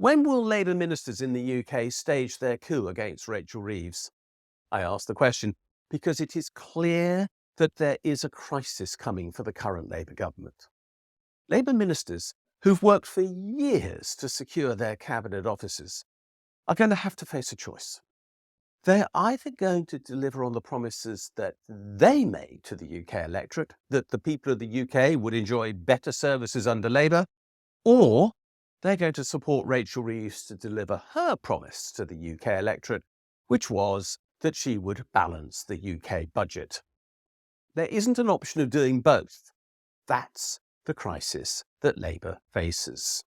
When will Labour ministers in the UK stage their coup against Rachel Reeves? I ask the question because it is clear that there is a crisis coming for the current Labour government. Labour ministers who've worked for years to secure their cabinet offices are going to have to face a choice. They're either going to deliver on the promises that they made to the UK electorate, that the people of the UK would enjoy better services under Labour, or they're going to support Rachel Reeves to deliver her promise to the UK electorate, which was that she would balance the UK budget. There isn't an option of doing both. That's the crisis that Labour faces.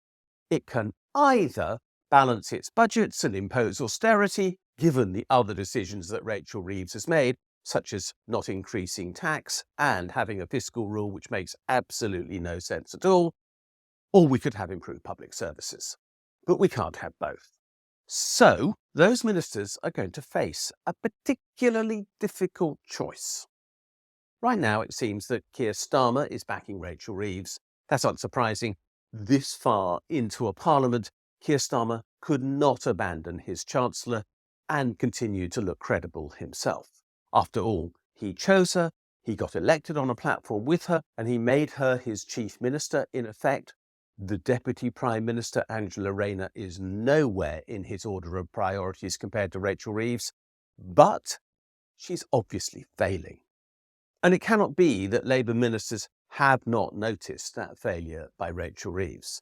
It can either balance its budgets and impose austerity, given the other decisions that Rachel Reeves has made, such as not increasing tax and having a fiscal rule which makes absolutely no sense at all, or we could have improved public services. But we can't have both. So those ministers are going to face a particularly difficult choice. Right now, it seems that Keir Starmer is backing Rachel Reeves. That's unsurprising. This far into a parliament, Keir Starmer could not abandon his Chancellor and continue to look credible himself. After all, he chose her, he got elected on a platform with her, and he made her his chief minister. In effect, the Deputy Prime Minister, Angela Rayner, is nowhere in his order of priorities compared to Rachel Reeves, but she's obviously failing. And it cannot be that Labour ministers have not noticed that failure by Rachel Reeves.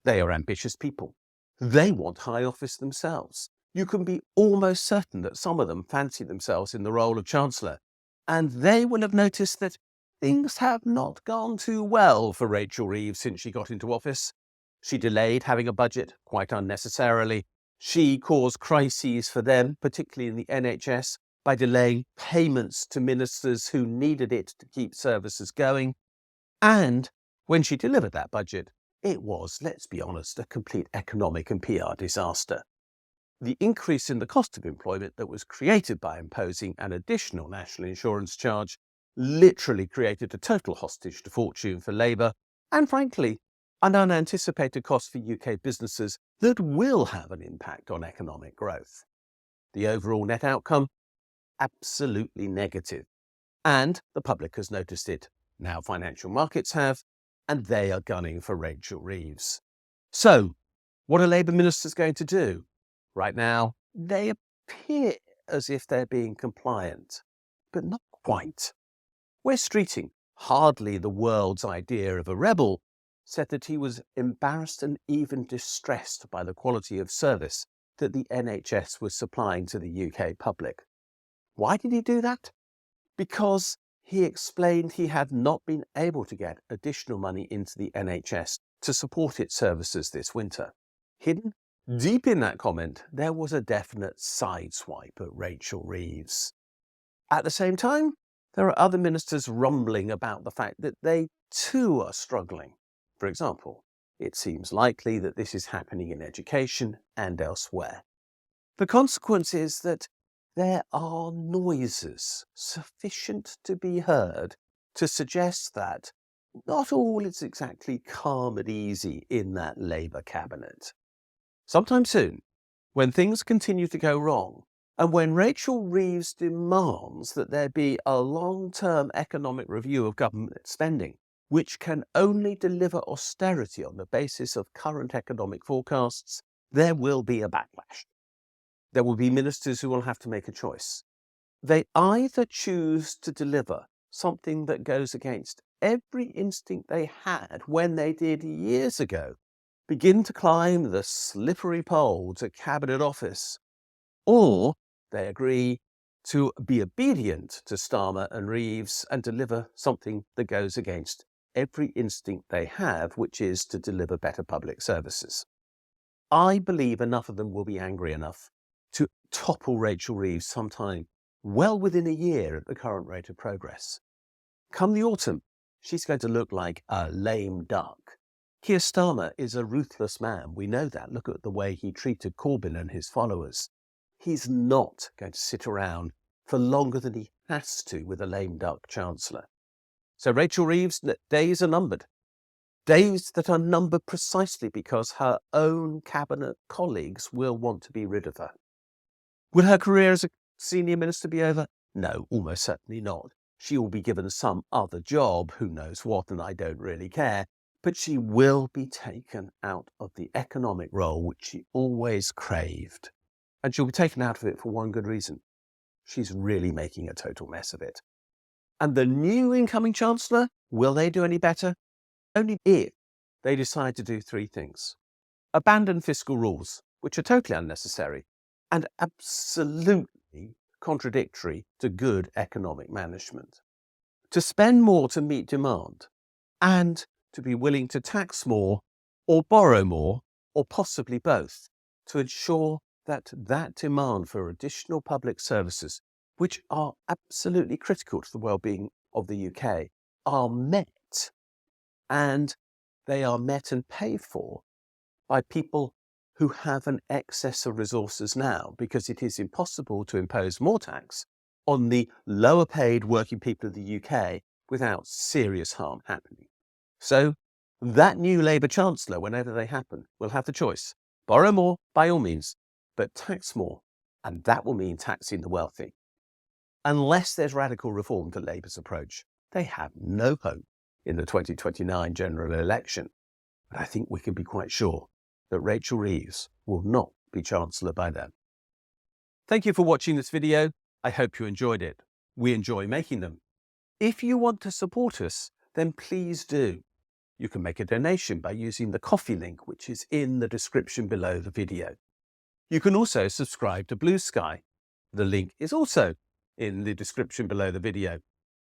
They are ambitious people. They want high office themselves. You can be almost certain that some of them fancy themselves in the role of Chancellor, and they will have noticed that things have not gone too well for Rachel Reeves since she got into office. She delayed having a budget quite unnecessarily. She caused crises for them, particularly in the NHS, by delaying payments to ministers who needed it to keep services going. And when she delivered that budget, it was, let's be honest, a complete economic and PR disaster. The increase in the cost of employment that was created by imposing an additional national insurance charge literally created a total hostage to fortune for Labour and, frankly, an unanticipated cost for UK businesses that will have an impact on economic growth. The overall net outcome? Absolutely negative. And the public has noticed it. Now financial markets have, and they are gunning for Rachel Reeves. So, what are Labour ministers going to do? Right now, they appear as if they're being compliant, but not quite. Wes Streeting, hardly the world's idea of a rebel, said that he was embarrassed and even distressed by the quality of service that the NHS was supplying to the UK public. Why did he do that? Because he explained he had not been able to get additional money into the NHS to support its services this winter. Hidden deep in that comment, there was a definite sideswipe at Rachel Reeves. At the same time, there are other ministers rumbling about the fact that they too are struggling. For example, it seems likely that this is happening in education and elsewhere. The consequence is that there are noises sufficient to be heard to suggest that not all is exactly calm and easy in that Labour cabinet. Sometime soon, when things continue to go wrong, and when Rachel Reeves demands that there be a long-term economic review of government spending, which can only deliver austerity on the basis of current economic forecasts, there will be a backlash. There will be ministers who will have to make a choice. They either choose to deliver something that goes against every instinct they had when they did years ago, begin to climb the slippery pole to cabinet office, or they agree to be obedient to Starmer and Reeves and deliver something that goes against every instinct they have, which is to deliver better public services. I believe enough of them will be angry enough to topple Rachel Reeves sometime well within a year at the current rate of progress. Come the autumn, she's going to look like a lame duck. Keir Starmer is a ruthless man. We know that. Look at the way he treated Corbyn and his followers. He's not going to sit around for longer than he has to with a lame duck chancellor. So Rachel Reeves' days are numbered. Days that are numbered precisely because her own cabinet colleagues will want to be rid of her. Will her career as a senior minister be over? No, almost certainly not. She will be given some other job, who knows what, and I don't really care. But she will be taken out of the economic role which she always craved. And she'll be taken out of it for one good reason. She's really making a total mess of it. And the new incoming Chancellor, will they do any better? Only if they decide to do three things. Abandon fiscal rules, which are totally unnecessary and absolutely contradictory to good economic management. To spend more to meet demand, and to be willing to tax more or borrow more, or possibly both, to ensure that that demand for additional public services, which are absolutely critical to the well-being of the UK, are met, and they are met and paid for by people who have an excess of resources now, because it is impossible to impose more tax on the lower paid working people of the UK without serious harm happening. So that new Labour Chancellor, whenever they happen, will have the choice. Borrow more, by all means, but tax more, and that will mean taxing the wealthy. Unless there's radical reform to Labour's approach, they have no hope in the 2029 general election. But I think we can be quite sure that Rachel Reeves will not be Chancellor by then. Thank you for watching this video. I hope you enjoyed it. We enjoy making them. If you want to support us, then please do. You can make a donation by using the Ko-fi link, which is in the description below the video. You can also subscribe to BLUESKY. The link is also in the description below the video.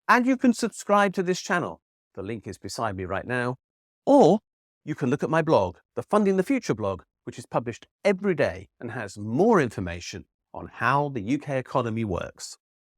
And you can subscribe to this channel. The link is beside me right now. Or you can look at my blog, the Funding the Future blog, which is published every day and has more information on how the UK economy works.